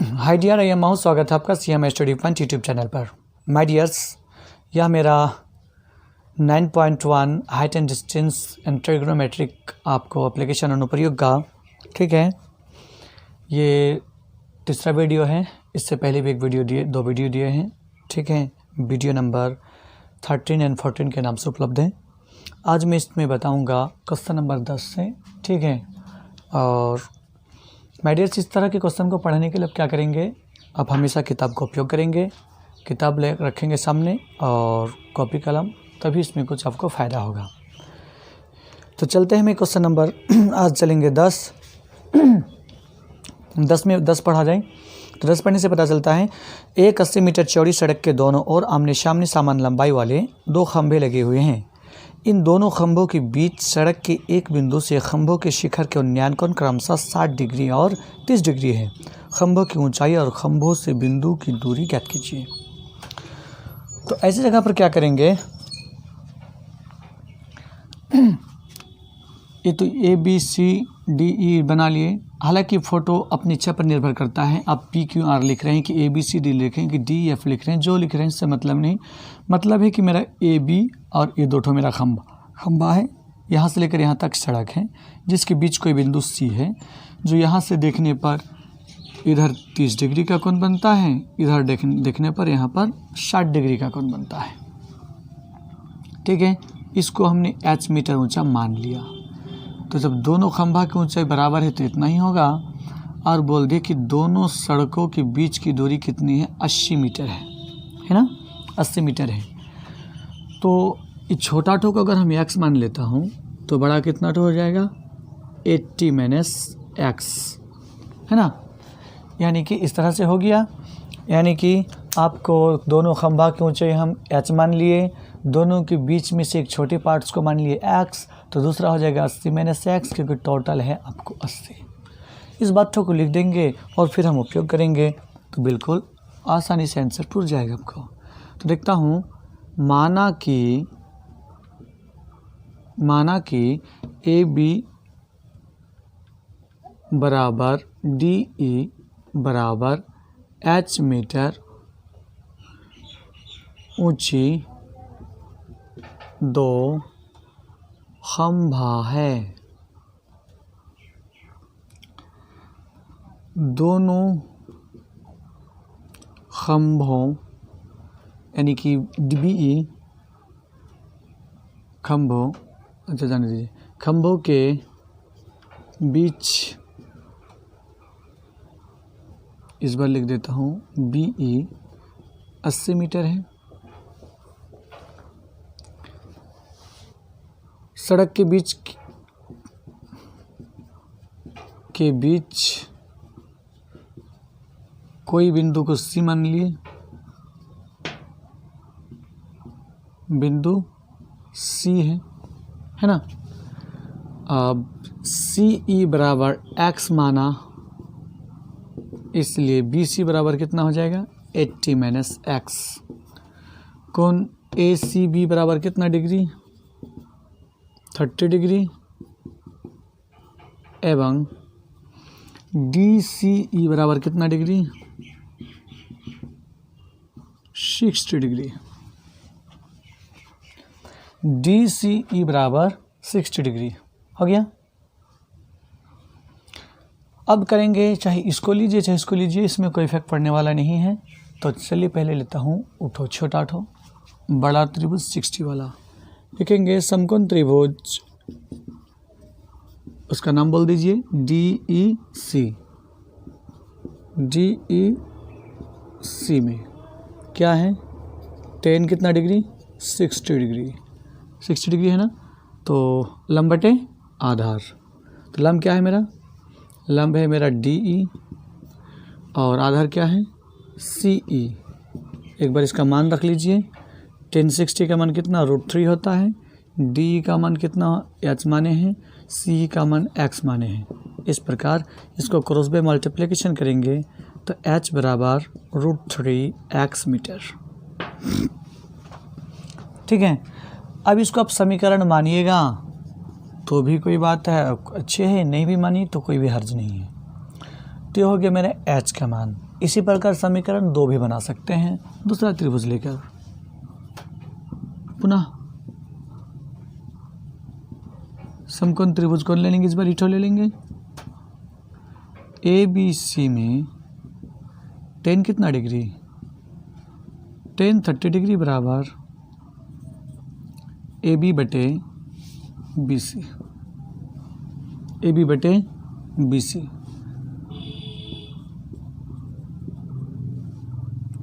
Hi dear, I am माहू। स्वागत है आपका CM study point YouTube channel पर। माय डियर्स, यह मेरा 9.1 height and distance and trigonometric आपको एप्लीकेशन अनुप्रयोग का, ठीक है, ये तीसरा वीडियो है। इससे पहले भी दो वीडियो दिए हैं, ठीक है। वीडियो नंबर 13 एंड 14 के नाम से उपलब्ध है। आज मैं इसमें बताऊंगा क्वेश्चन नंबर 10 से, ठीक है। और माय डियर्स, इस तरह के क्वेश्चन को पढ़ने के लिए आप क्या करेंगे, आप हमेशा किताब का उपयोग करेंगे, किताब ले रखेंगे सामने और कॉपी कलम, तभी इसमें कुछ आपको फ़ायदा होगा। तो चलते हैं, मैं क्वेश्चन नंबर आज चलेंगे 10 में 10 पढ़ा जाए। तो 10 पढ़ने से पता चलता है, एक 80 मीटर चौड़ी सड़क के दोनों ओर आमने सामने समान लंबाई वाले दो खंभे लगे हुए हैं। इन दोनों खंभों के बीच सड़क के एक बिंदु से खंभों के शिखर के उन्नयन कोण क्रमशः 60 डिग्री और 30 डिग्री है। खंभों की ऊंचाई और खंभों से बिंदु की दूरी ज्ञात कीजिए। तो ऐसी जगह पर क्या करेंगे, ये तो ABCDE बना लिए। हालांकि फ़ोटो अपनी इच्छा पर निर्भर करता है। आप PQR लिख रहे हैं कि ABCD लिखें कि DEF लिख रहे हैं, जो लिख रहे हैं इससे मतलब नहीं। मतलब है कि मेरा AB और ये दो ठो मेरा खंभा है, यहाँ से लेकर यहाँ तक सड़क है, जिसके बीच कोई बिंदु C है, जो यहाँ से देखने पर इधर 30 डिग्री का कोण बनता है, इधर देखने पर यहाँ पर 60 डिग्री का कोण बनता है, ठीक है। इसको हमने H मीटर ऊंचा मान लिया। तो जब दोनों खंभा की ऊंचाई बराबर है तो इतना ही होगा। और बोल दिए कि दोनों सड़कों के बीच की दूरी कितनी है, 80 मीटर है ना, 80 मीटर है। तो इस छोटा ठो को अगर हम x मान लेता हूँ तो बड़ा कितना ठो हो जाएगा, 80 - x, है ना। यानी कि इस तरह से हो गया। यानी कि आपको दोनों खंभा की ऊंचाई हम h मान लिए, दोनों के बीच में से एक छोटे पार्ट्स को मान लिए x, तो दूसरा हो जाएगा 80 - x, क्योंकि टोटल है आपको 80। इस बातों को लिख देंगे और फिर हम उपयोग करेंगे तो बिल्कुल आसानी से आंसर पूछ जाएगा आपको। तो देखता हूँ, माना कि AB बराबर DE बराबर H मीटर ऊंची दो खंभा है। दोनों खंभों यानी कि DBE खंभों, अच्छा जाने दीजिए, खंभों के बीच, इस बार लिख देता हूँ BE 80 मीटर है। सड़क के बीच कोई बिंदु को C मान लिए, बिंदु C है ना। अब CE बराबर x माना, इसलिए BC बराबर कितना हो जाएगा, 80 - x। कोण ACB बराबर कितना डिग्री, 30 डिग्री, एवं DCE बराबर कितना डिग्री, 60 डिग्री। DCE बराबर 60 डिग्री हो गया। अब करेंगे, चाहे इसको लीजिए चाहे इसको लीजिए, इसमें कोई इफेक्ट पड़ने वाला नहीं है। तो चलिए पहले लेता हूँ उठो छोटा ठो बड़ा त्रिभुज 60 वाला। लिखेंगे समकोण त्रिभुज, उसका नाम बोल दीजिए DEC। DEC में क्या है, 10 कितना डिग्री, 60 डिग्री, 60 डिग्री है ना। तो लंब बटे आधार, तो लंब क्या है मेरा, लंब है मेरा DE और आधार क्या है CE। एक बार इसका मान रख लीजिए, 1060 का मान कितना, √3 होता है। DE का मान कितना h माने हैं, CE का मान x माने हैं। इस प्रकार इसको क्रॉस बाय मल्टीप्लिकेशन करेंगे तो h बराबर √3x मीटर, ठीक है। अब इसको आप समीकरण मानिएगा तो भी कोई बात है, अच्छे है, नहीं भी मानी तो कोई भी हर्ज नहीं है। तो ये हो गया मेरा h का मान। इसी प्रकार समीकरण 2 भी बना सकते हैं। दूसरा त्रिभुज लेकर पुनः समकोण त्रिभुज कौन ले लेंगे, इस बार ईटो ले लेंगे। ए बी सी में tan कितना डिग्री, tan 30 डिग्री बराबर ए बी बटे बी सी, ए बी बटे बी सी,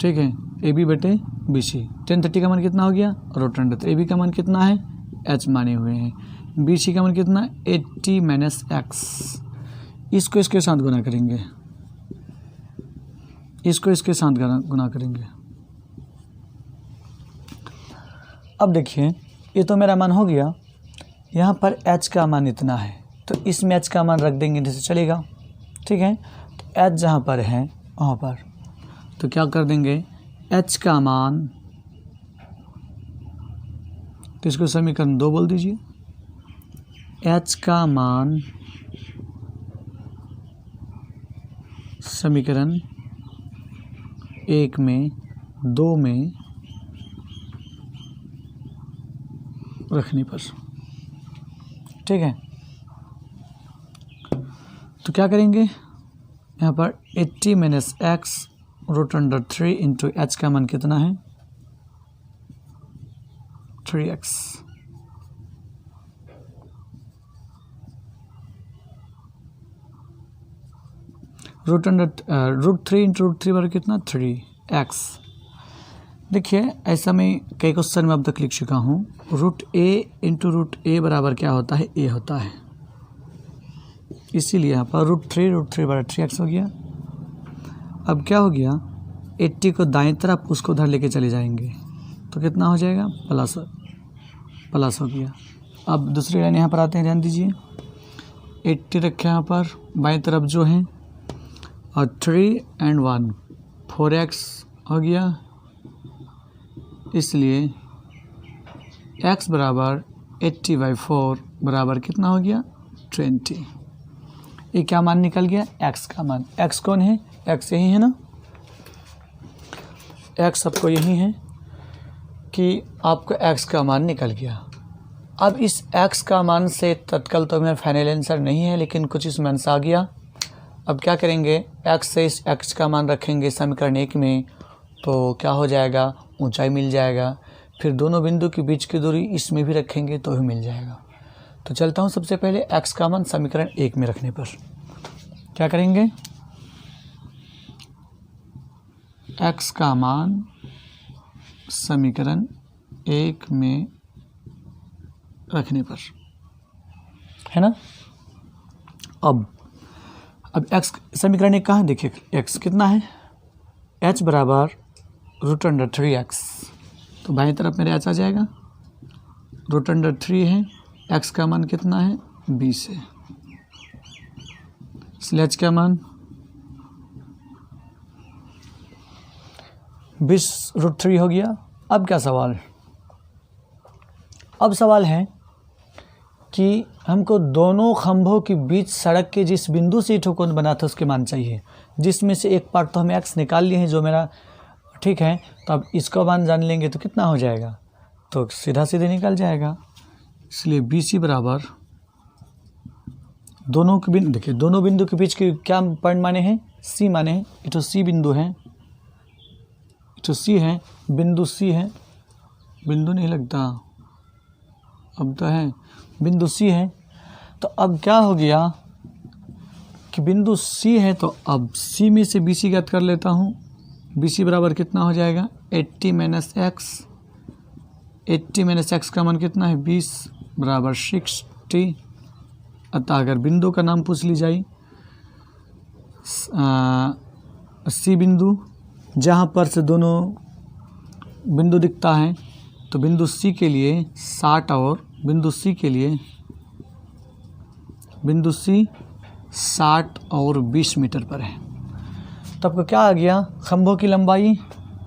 ठीक है, ए बी बटे बी सी। tan 30 का मान कितना हो गया, रूट अंडर, ए बी का मान कितना है, h माने हुए हैं, बी सी का मान कितना, 80 माइनस एक्स। इसको इसके साथ गुना करेंगे, इसको इसके साथ गुना करेंगे। अब देखिए ये तो मेरा मान हो गया, यहाँ पर h का मान इतना है तो इसमें h का मान रख देंगे, जैसे चलेगा, ठीक है। तो h जहाँ पर है वहाँ पर तो क्या कर देंगे, h का मान, तो इसको समीकरण 2 बोल दीजिए। h का मान समीकरण 1 में 2 में रखने पर, ठीक है। तो क्या करेंगे, यहाँ पर 80 minus X root under 3 into H का मान कितना है, 3x, रूट 3 इंटू रूट 3 बराबर कितना, 3x। देखिए ऐसा मैं कई क्वेश्चन में अब तक लिख चुका हूँ, root a into root a बराबर क्या होता है, a होता है, इसीलिए यहाँ पर रूट 3 बराबर 3x हो गया। अब क्या हो गया, 80 को दाएं तरफ उसको उधर लेके चले जाएंगे तो कितना हो जाएगा, प्लस हो गया। अब दूसरी लाइन यहाँ पर आते हैं, ध्यान दीजिए, 80 रखे यहाँ पर बाएं तरफ जो है, और 3 and 1 4x हो गया, इसलिए x बराबर 80/4 बराबर कितना हो गया, 20। ये क्या मान निकल गया, x का मान। x कौन है, x यही है ना, x सबको यही है कि आपको x का मान निकल गया। अब इस x का मान से तत्काल तो मेरा फाइनल आंसर नहीं है, लेकिन कुछ इसमें आंसर आ गया। अब क्या करेंगे, x से इस x का मान रखेंगे समीकरण 1 में, तो क्या हो जाएगा, ऊंचाई मिल जाएगा। फिर दोनों बिंदु के बीच की दूरी इसमें भी रखेंगे तो भी मिल जाएगा। तो चलता हूँ सबसे पहले x का मान समीकरण 1 में रखने पर क्या करेंगे, x का मान समीकरण 1 में रखने पर, है ना। अब x समीकरण 1 कहाँ, देखिए x कितना है, h बराबर रूट अंडर 3x, तो बाएं तरफ मेरे h आ जाएगा, रूट अंडर 3 है, x का मान कितना है, 20 है, इसलिए h का मान 20 रूट 3 हो गया। अब क्या सवाल, अब सवाल है कि हमको दोनों खंभों के बीच सड़क के जिस बिंदु से ठोकोन बना था उसके मान चाहिए, जिसमें से एक पार्ट तो हमें x निकाल लिए हैं जो मेरा, ठीक है। तो अब इसका मान जान लेंगे तो कितना हो जाएगा, तो सीधा सीधे निकल जाएगा। इसलिए BC बराबर दोनों के बिंदु, देखिए दोनों बिंदु के बीच के क्या पॉइंट माने हैं, C माने हैं, ये तो C बिंदु है, तो C है, बिंदु C है, बिंदु नहीं लगता, अब तो है, बिंदु C है। तो अब क्या हो गया कि बिंदु C है, तो अब C में से BC ज्ञात कर लेता हूँ। BC बराबर कितना हो जाएगा, 80 माइनस एक्स, 80 माइनस एक्स का मान कितना है, 20 बराबर 60। अतः अगर बिंदु का नाम पूछ ली जाए, C बिंदु, जहाँ पर से दोनों बिंदु दिखता है, तो बिंदु C के लिए 60 और बिंदु C के लिए, बिंदु C 60 और 20 मीटर पर है। तो आपको क्या आ गया, खंभों की लंबाई,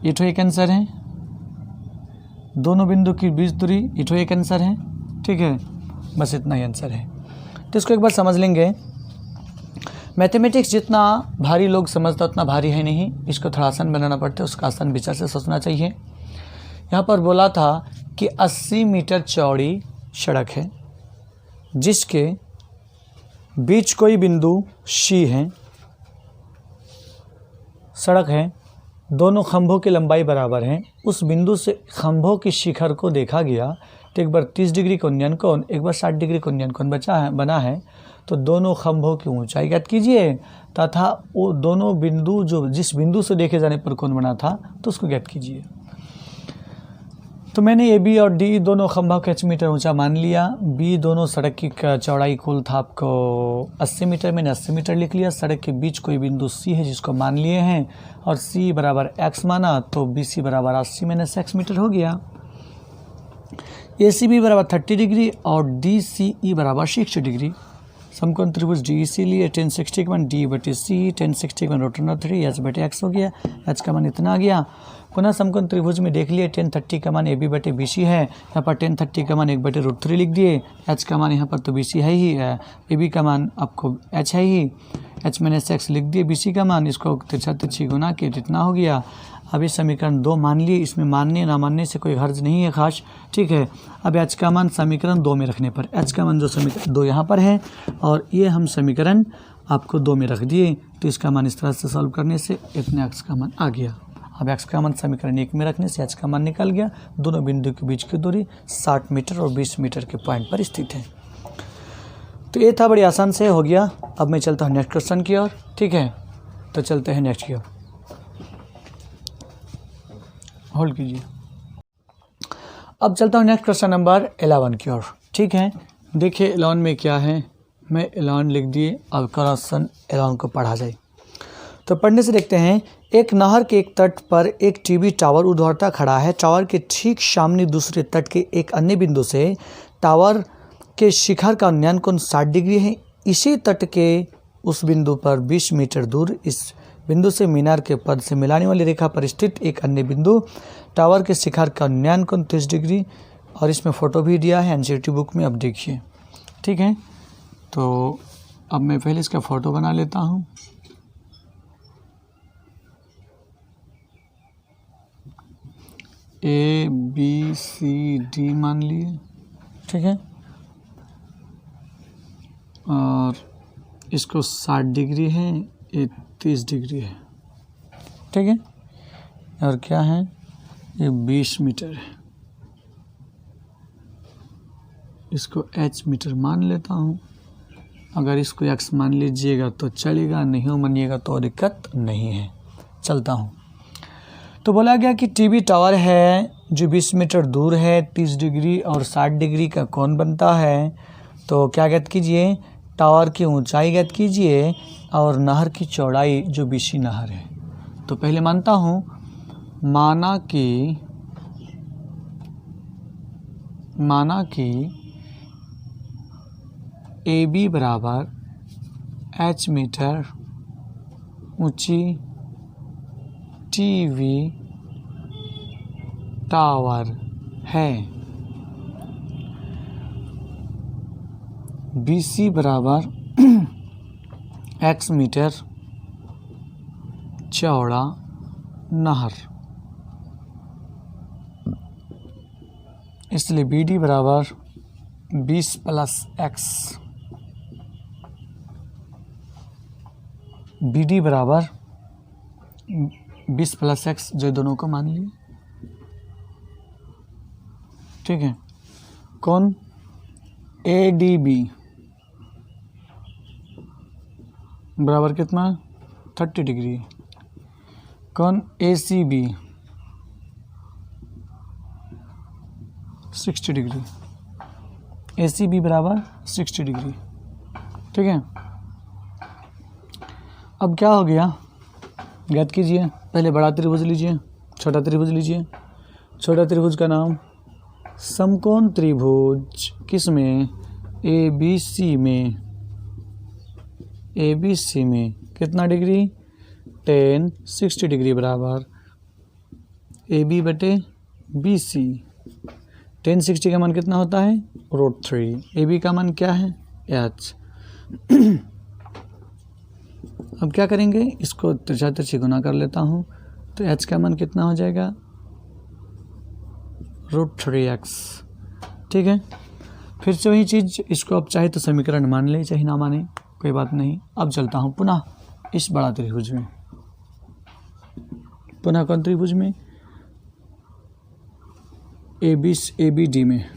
ये तो एक आंसर है, दोनों बिंदु की बीच दूरी, ये तो एक आंसर है, ठीक है, बस इतना ही आंसर है। तो इसको एक बार समझ लेंगे। मैथमेटिक्स जितना भारी लोग समझता उतना भारी है नहीं, इसको थोड़ा आसान बनाना पड़ता है, उसका आसान विचार से सोचना चाहिए। यहाँ पर बोला था कि 80 मीटर चौड़ी सड़क है जिसके बीच कोई बिंदु सी है, सड़क है, दोनों खंभों की लंबाई बराबर है, उस बिंदु से खंभों की शिखर को देखा गया तो एक बार 30 डिग्री कोणीय कोण, एक बार 60 डिग्री कोणीय कोण बना है, तो दोनों खंभों की ऊंचाई ज्ञात कीजिए तथा वो दोनों बिंदु जो जिस बिंदु से देखे जाने पर कोण बना था तो उसको ज्ञात कीजिए। तो मैंने ए बी और डी दोनों खंभा को 8 मीटर ऊंचा मान लिया। बी दोनों सड़क की चौड़ाई कुल था आपको 80 मीटर, मैंने 80 मीटर लिख लिया। सड़क के बीच कोई बिंदु सी है जिसको मान लिए हैं और सी बराबर एक्स माना, तो बी सी बराबर 80 माइनस एक्स मीटर हो गया। ए सी बी बराबर 30 डिग्री और डी सी ई बराबर 60 डिग्री। समकोण त्रिभुज डी सी लिए 1060 का मान डी बटे सी, 1060 का मान √3 एच बटे एक्स हो गया, एच का मान इतना आ गया। पुनः समकोण त्रिभुज में देख लिए 1030 का मान ए बी बटे बी सी है, यहाँ पर 1030 का मान 1/√3 लिख दिए, एच का मान यहाँ पर तो बी सी है ही, ए बी का मान आपको एच है ही, एच माइनस एक्स लिख दिए बी सी का मान, इसको तिरछा तिरछी गुना किए इतना हो गया। अब ये समीकरण 2 मान लिए, इसमें मानने ना मानने से कोई हर्ज नहीं है खास, ठीक है। अब एच का मान समीकरण 2 में रखने पर, एच का मान जो समीकरण 2 यहाँ पर है और ये हम समीकरण आपको 2 में रख दिए, तो इसका मान इस तरह से सॉल्व करने से इतने एक्स का मान आ गया। अब एक्स का मान समीकरण 1 में रखने से एच का मान निकल गया। दोनों बिंदु के बीच की दूरी 60 मीटर और 20 मीटर के पॉइंट पर स्थित है। तो ये था, बड़ी आसान से हो गया। अब मैं चलता हूँ नेक्स्ट क्वेश्चन की ओर, ठीक है। तो चलते हैं नेक्स्ट की ओर, होल्ड कीजिए। अब चलता हूँ नेक्स्ट क्वेश्चन नंबर 11 की ओर, ठीक है। देखिए 11 में क्या है, मैं 11 लिख दिए, अब क्वेश्चन 11 को पढ़ा जाए। तो पढ़ने से देखते हैं, एक नहर के एक तट पर एक टीवी टावर ऊर्ध्वाधर खड़ा है। टावर के ठीक सामने दूसरे तट के एक अन्य बिंदु से टावर के शिखर का उन्नयन कोण 60 डिग्री है। इसी तट के उस बिंदु पर 20 मीटर दूर इस बिंदु से मीनार के पद से मिलाने वाली रेखा पर स्थित एक अन्य बिंदु टावर के शिखर का उन्नयन कोण 30 डिग्री, और इसमें फ़ोटो भी दिया है एनसीईआरटी बुक में, अब देखिए, ठीक है। तो अब मैं पहले इसका फ़ोटो बना लेता हूँ। ए बी सी डी मान लिए, ठीक है, और इसको 60 डिग्री है, ये 30 डिग्री है, ठीक है, और क्या है, ये 20 मीटर है। इसको h मीटर मान लेता हूँ। अगर इसको x मान लीजिएगा तो चलेगा, नहीं मानिएगा तो दिक्कत नहीं है। चलता हूँ। तो बोला गया कि टीवी टावर है जो 20 मीटर दूर है, 30 डिग्री और 60 डिग्री का कोण बनता है। तो क्या ज्ञात कीजिए, टावर की ऊंचाई ज्ञात कीजिए और नहर की चौड़ाई जो बीसी नहर है। तो पहले मानता हूँ, माना कि ए बी बराबर h मीटर ऊंची टीवी टावर है। BC बराबर x मीटर चौड़ा नहर, इसलिए BD बराबर 20 + x, BD बराबर 20 + x, जो दोनों को मान लिए, ठीक है। कौन ADB बराबर कितना 30 डिग्री, कौन ACB 60 डिग्री, ACB बराबर 60 डिग्री, ठीक है। अब क्या हो गया, ज्ञात कीजिए। पहले बड़ा त्रिभुज लीजिए, छोटा त्रिभुज लीजिए। छोटा त्रिभुज का नाम समकोण त्रिभुज, किसमें, ABC में, ABC में कितना डिग्री 10 60 डिग्री बराबर AB बटे BC। 10 60 का मान कितना होता है √3, AB का मान क्या है h। अब क्या करेंगे, इसको तिरछी गुना कर लेता हूँ, तो h का मान कितना हो जाएगा, √3x। ठीक है, फिर से वही चीज़, इसको अब चाहे तो समीकरण मान ले चाहे ना माने, कोई बात नहीं। अब चलता हूँ पुनः इस बड़ा त्रिभुज में, पुनः कौन त्रिभुज में, ABD में।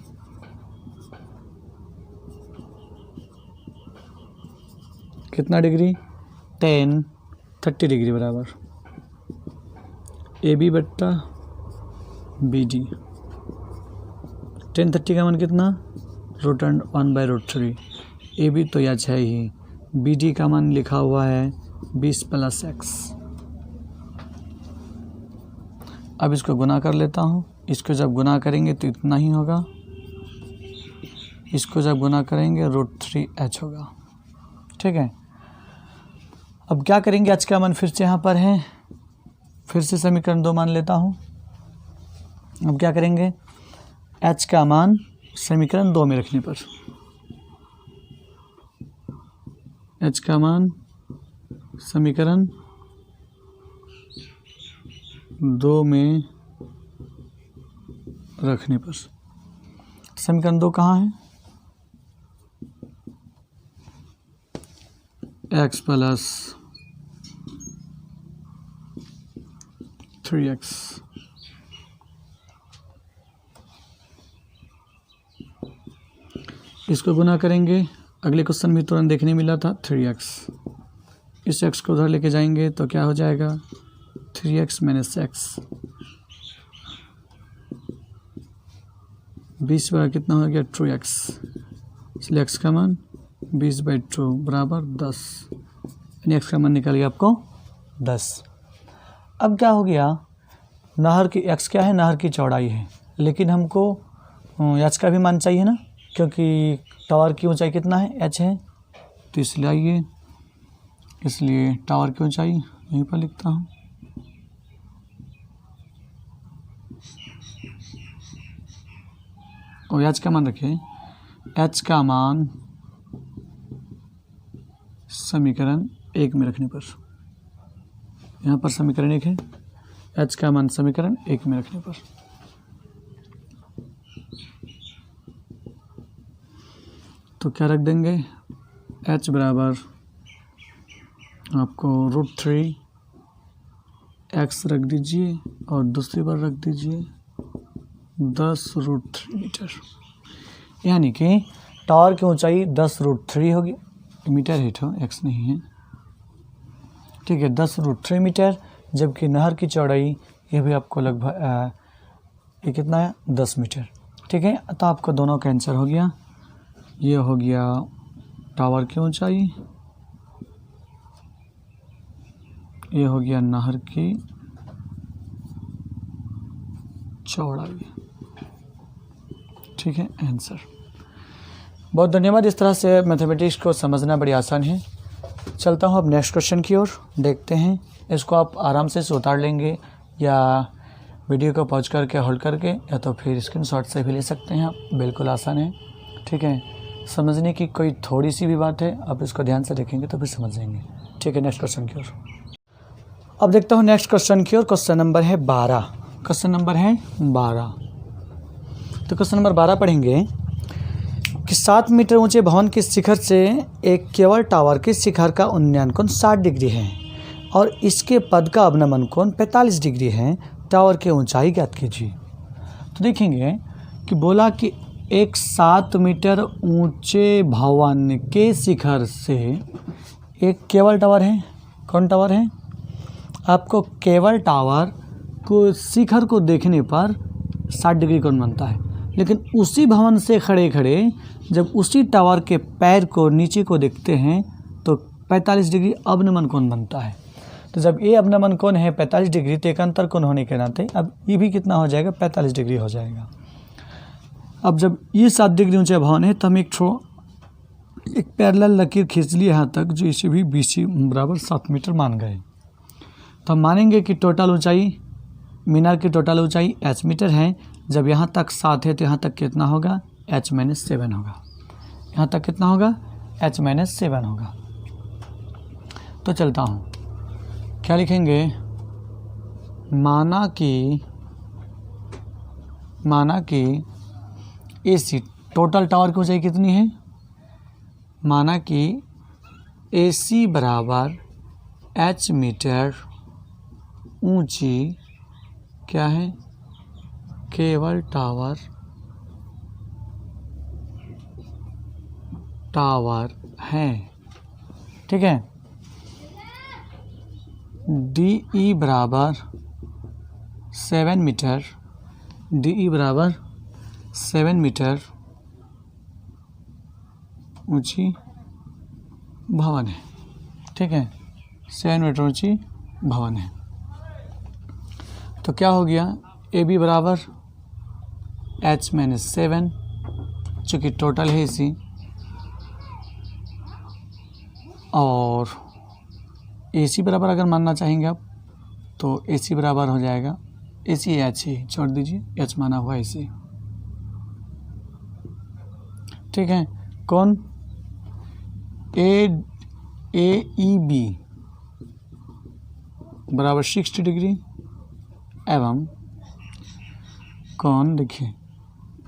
कितना डिग्री, 30 डिग्री बराबर AB बट्टा BD। 1030 का मान कितना, √1/√3। AB तो यह है ही, BD का मान लिखा हुआ है 20 + x। अब इसको गुना कर लेता हूँ, इसको जब गुना करेंगे तो इतना ही होगा, इसको जब गुना करेंगे √3h होगा। ठीक है, अब क्या करेंगे, h का मान फिर से यहाँ पर है, फिर से समीकरण 2 मान लेता हूँ। अब क्या करेंगे, h का मान समीकरण 2 में रखने पर, h का मान समीकरण 2 में रखने पर, समीकरण 2 कहाँ है, x + 3x। इसको गुना करेंगे, अगले क्वेश्चन में तुरंत देखने मिला था 3x, इस x को उधर लेके जाएंगे तो क्या हो जाएगा, 3x - x। 20 बड़ा कितना हो गया, 2x, इसलिए x का मान 20/2 बराबर 10, यानी x का मान निकल गया आपको 10। अब क्या हो गया, नहर की x क्या है, नहर की चौड़ाई है, लेकिन हमको h का भी मान चाहिए ना, क्योंकि टावर की ऊंचाई कितना है, h है, तो इसलिए आइए, इसलिए टावर की ऊंचाई यहीं पर लिखता हूँ। और h का मान रखिए, h का मान समीकरण 1 में रखने पर, यहाँ पर समीकरण 1 है, h का मान समीकरण 1 में रखने पर, तो क्या रख देंगे, h बराबर आपको √3x रख दीजिए और दूसरी बार रख दीजिए 10√3 मीटर, यानी कि टावर की ऊंचाई 10√3 होगी, मीटर है तो x नहीं है। ठीक है, 10√3 मीटर, जबकि नहर की चौड़ाई ये भी आपको लगभग ये कितना है, 10 मीटर। ठीक है, तो आपको दोनों का आंसर हो गया, ये हो गया टावर की ऊंचाई, ये हो गया नहर की चौड़ाई। ठीक है, आंसर। बहुत धन्यवाद। इस तरह से मैथमेटिक्स को समझना बड़ी आसान है। चलता हूँ अब नेक्स्ट क्वेश्चन की ओर, देखते हैं। इसको आप आराम से उतार लेंगे या वीडियो को पॉज करके होल्ड करके, या तो फिर स्क्रीनशॉट से भी ले सकते हैं आप, बिल्कुल आसान है। ठीक है, समझने की कोई थोड़ी सी भी बात है, आप इसको ध्यान से देखेंगे तो फिर समझ जाएंगे। ठीक है, नेक्स्ट क्वेश्चन की ओर अब देखता हूँ। नेक्स्ट क्वेश्चन की ओर, क्वेश्चन नंबर है 12। क्वेश्चन नंबर है 12। तो क्वेश्चन नंबर 12 पढ़ेंगे कि 7 मीटर ऊंचे भवन के शिखर से एक केबल टावर के शिखर का उन्नयन कोण 60 डिग्री है और इसके पद का अवनमन कोण 45 डिग्री है। टावर की ऊंचाई ज्ञात कीजिए। तो देखेंगे कि बोला कि एक 7 मीटर ऊंचे भवन के शिखर से एक केबल टावर है। कौन टावर है? आपको केबल टावर को शिखर को देखने पर 60 डिग्री कोण बनता है, लेकिन उसी भवन से खड़े खड़े जब उसी टावर के पैर को नीचे को देखते हैं तो 45 डिग्री अवनमन कोण बनता है। तो जब ये अवनमन कोण है 45 डिग्री, तो एक अंतर कोण होने के नाते अब ये भी कितना हो जाएगा? 45 डिग्री हो जाएगा। अब जब ये 7 डिग्री ऊंचा भवन है तो हम एक पैरेलल लकीर खींच लिए यहाँ तक, जो इसे भी BC बराबर 7 मीटर मान गए। तो हम मानेंगे कि टोटल ऊंचाई, मीनार की टोटल ऊंचाई h मीटर है। जब यहाँ तक 7 है तो यहाँ तक कितना होगा? h-7 होगा। यहाँ तक कितना होगा? h-7 होगा। तो चलता हूँ, क्या लिखेंगे, माना कि AC टोटल टावर की ऊंचाई कितनी है, माना कि AC बराबर h मीटर ऊंची क्या है, केबल टावर है, ठीक है। DE बराबर 7 मीटर, DE बराबर 7 मीटर ऊंची भवन है, ठीक है, 7 मीटर ऊंची भवन है। तो क्या हो गया, AB बराबर H-7, चूँकि टोटल है AC, और AC बराबर अगर मानना चाहेंगे आप तो AC बराबर हो जाएगा, AC H ही छोड़ दीजिए, H माना हुआ AC, ठीक है। कौन, AEB बराबर 60 डिग्री एवं कौन, देखिए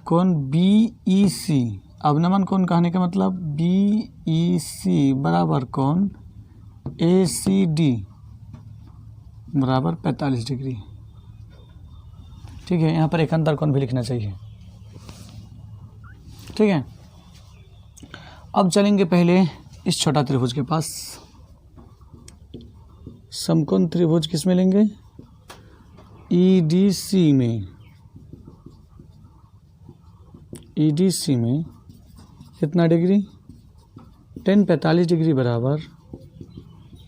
कौन BEC, अवनमन कोण कहने का मतलब BEC बराबर कौन ACD बराबर 45 डिग्री, ठीक है। यहाँ पर एक अंतर कोण भी लिखना चाहिए, ठीक है। अब चलेंगे पहले इस छोटा त्रिभुज के पास। समकोण त्रिभुज किस में लेंगे, EDC में, EDC में कितना डिग्री, 45 डिग्री बराबर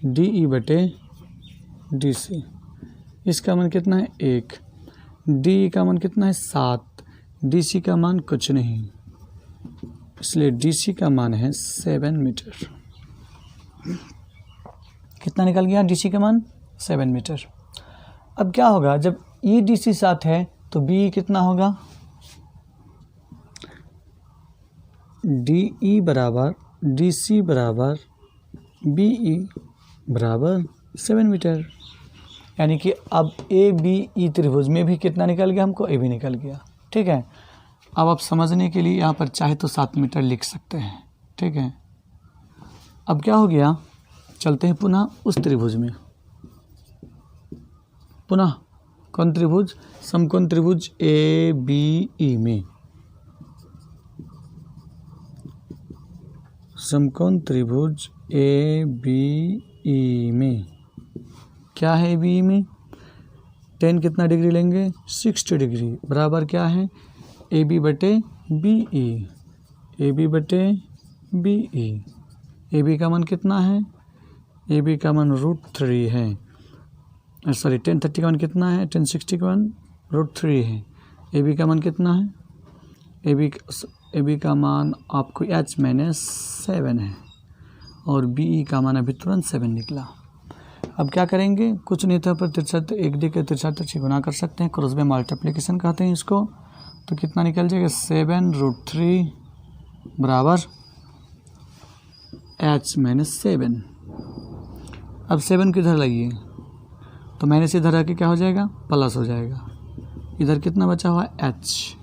DE बटे DC। इसका मान कितना है 1, DE का मान कितना है 7, DC का मान कुछ नहीं, इसलिए DC का मान है 7 मीटर। कितना निकल गया DC का मान, 7 मीटर। अब क्या होगा, जब EDC साथ है तो BE कितना होगा, DE बराबर DC बराबर BE बराबर 7 मीटर। यानी कि अब ABE त्रिभुज में भी कितना निकल गया, हमको AB निकल गया, ठीक है। अब आप समझने के लिए यहाँ पर चाहे तो 7 मीटर लिख सकते हैं, ठीक है। अब क्या हो गया, चलते हैं पुनः उस त्रिभुज में, पुनः कौन त्रिभुज, समकोण त्रिभुज ABE में, समकोण त्रिभुज ABE में क्या है, ABE में 10 कितना डिग्री लेंगे, 60 डिग्री बराबर क्या है, AB बटे BE, AB बटे BE। AB का मान कितना है, AB का मान √3 है, सॉरी 1030 का मान कितना है, 1060 का मान √3 है। AB का मान कितना है, AB का मान आपको H-7 है और BE का मान अभी तुरंत 7 निकला। अब क्या करेंगे, कुछ नहीं था पर तिरछा एक डी के तिरछा तिरछी गुना कर सकते हैं, क्रॉस बाय मल्टीप्लिकेशन कहते हैं इसको। तो कितना निकल जाएगा, 7√3 बराबर H-7। अब 7 किधर लाइए, तो माइनस इधर आके क्या हो जाएगा, प्लस हो जाएगा। इधर कितना बचा हुआ है H,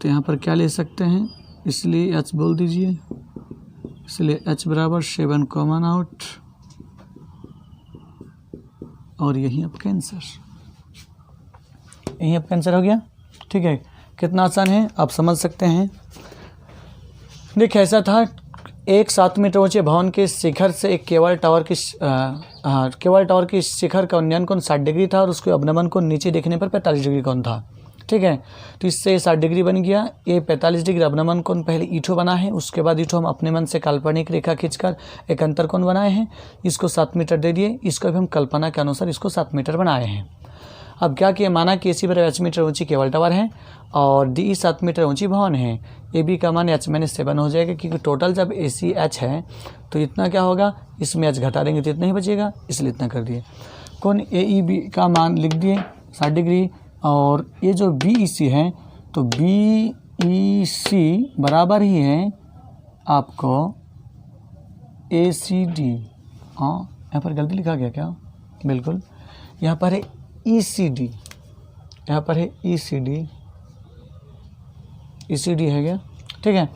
तो यहाँ पर क्या ले सकते हैं, इसलिए H बोल दीजिए, इसलिए H बराबर 7 कॉमन आउट, और यहीं अब कैंसर, यहीं अब कैंसर हो गया, ठीक है। कितना आसान है, आप समझ सकते हैं। देखिए ऐसा था, एक 7 मीटर ऊंचे भवन के शिखर से एक केबल टावर की शिखर का उन्नयन कोण 60 डिग्री था और उसके अवनमन कोण नीचे देखने पर 45 डिग्री कोण था, ठीक है। तो इससे 60 डिग्री बन गया। ये 45 डिग्री अवनमन कोण पहले ईठो बना है, उसके बाद ईठो हम अपने मन से काल्पनिक रेखा खींचकर एक अंतर कोण बनाए हैं, इसको 7 मीटर दे दिए, इसको भी हम कल्पना के अनुसार इसको 7 मीटर बनाए हैं। अब क्या किया, माना कि AC बराबर H मीटर ऊंची केबल टावर है और DE 7 मीटर ऊंची भवन है। AB का मान H-7 हो जाएगा, क्योंकि टोटल जब AC H है तो इतना क्या होगा, इसमें H घटा देंगे तो इतना ही बचेगा, इसलिए इतना कर दिए। कौन AEB का मान लिख दिए 60 डिग्री, और ये जो BEC है तो BEC बराबर ही है आपको ACD, हाँ यहाँ पर गलती लिखा गया क्या? बिल्कुल, यहाँ पर है ECD, यहाँ पर है ECD है क्या? ठीक है।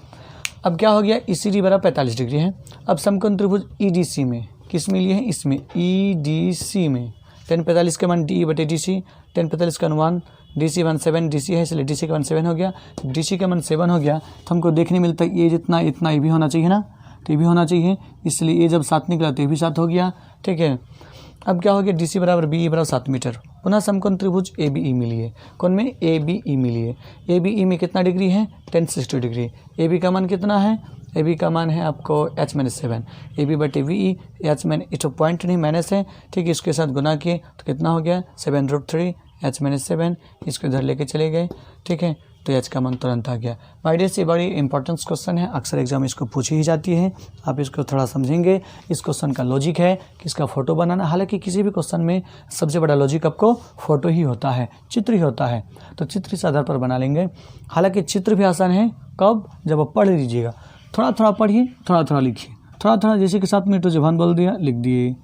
अब क्या हो गया, ECD बराबर 45 डिग्री है। अब समकोण त्रिभुज EDC में किस में लिए हैं? इसमें EDC में tan 45 का मान DE बटे DC, tan 45 का अनुमान DC मान 7 DC है, इसलिए DC का मान 7 हो गया। DC का मान 7 हो गया तो हमको देखने मिलता है ये जितना इतना ये भी होना चाहिए ना, तो ये भी होना चाहिए, इसलिए ये जब 7 निकला तो ये भी 7 हो गया। ठीक है। अब क्या हो गया, DC बराबर BE बराबर 7 मीटर। पुनः समकोण त्रिभुज ABE मिली है, कौन में? ABE मिली है। ABE में कितना डिग्री है? tan 60 degree. AB का मान कितना है? AB का मान है आपको H-7, AB बटे VE, H- पॉइंट नहीं माइनस है, ठीक है, इसके साथ गुना किए तो कितना हो गया? 7√3 H-7, इसको इधर लेके चले गए। ठीक है, तो H का मान तुरंत आ गया। माय डियर, ये बड़ी इंपॉर्टेंट क्वेश्चन है, अक्सर एग्जाम इसको पूछी ही जाती है। आप इसको थोड़ा समझेंगे। इस क्वेश्चन का लॉजिक है कि इसका फोटो बनाना, हालांकि किसी भी क्वेश्चन में सबसे बड़ा लॉजिक आपको फोटो ही होता है, चित्र ही होता है, तो चित्र इस आधार पर बना लेंगे। हालांकि चित्र भी आसान है, कब? जब आप पढ़ लीजिएगा। थोड़ा थोड़ा पढ़िए, थोड़ा थोड़ा लिखिए, थोड़ा थोड़ा, जैसे कि 7 मीटर जवान बोल दिया, लिख दिए।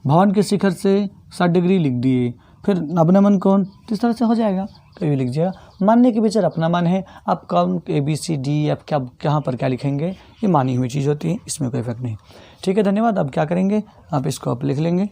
भवन के शिखर से 60 डिग्री लिख दिए, फिर नवनमन कोण, तो इस तरह से हो जाएगा, कभी लिख दिया। मानने के विचार अपना मान है, आप कौन ABCD आप क्या कहाँ पर क्या लिखेंगे, ये मानी हुई चीज़ होती है, इसमें कोई इफेक्ट नहीं। ठीक है, धन्यवाद। अब क्या करेंगे, आप इसको आप लिख लेंगे।